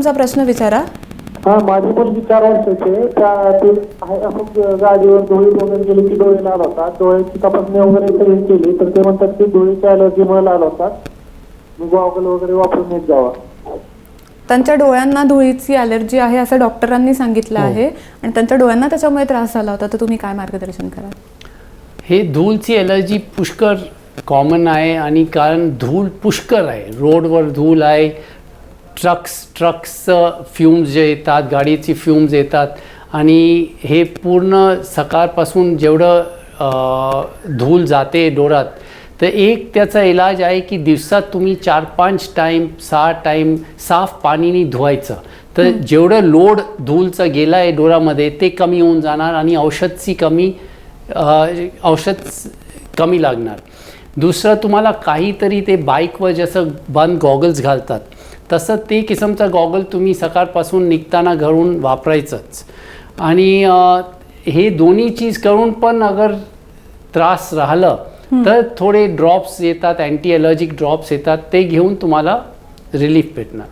तुमचा प्रश्न विचारा. हा, माझी मुलगी 4 वर्षाची आहे. असं गाडीवर धुळी वगैरे गेली की डोळे लाल होतात. डोळ्याची तपासणी वगैरे सगळी केली तर ते म्हणतात की डोळ्याची ॲलर्जीमुळे लाल होतात, गॉगल वगैरे वापरून येत जावा. त्यांच्या डोळ्यांना धुळीची ॲलर्जी आहे असं डॉक्टरांनी सांगितलं आहे आणि त्यांच्या डोळ्यांना त्याच्यामुळे त्रास झाला होता. तर तुम्ही काय मार्गदर्शन कराल? हे धूळची ॲलर्जी पुष्कळ कॉमन आहे आणि कारण धूळ पुष्कळ आहे, रोडवर धूळ आहे, ट्रक्सचं फ्यूम्स जे येतात, गाडीची फ्यूम्स येतात आणि हे पूर्ण सकाळपासून जेवढं धूळ जाते डोळ्यात, तर एक त्याचा इलाज आहे की दिवसात तुम्ही 4-5 टाईम 6 टाईम साफ पाणीने धुवायचं. तर जेवढं लोड धूळचं गेला आहे डोळ्यामध्ये ते कमी होऊन जाणार आणि औषध कमी लागणार. दुसरं, तुम्हाला काहीतरी ते बाईकवर जसं बंद गॉगल्स घालतात तसं ते किस्मचा गॉगल तुम्ही सकाळपासून निघताना घरून वापरायचंच. आणि हे दोन्ही चीज करून पण अगर त्रास राहिलं तर थोडे ड्रॉप्स येतात, अँटी ॲलर्जिक ड्रॉप्स येतात, ते घेऊन तुम्हाला रिलीफ भेटणार.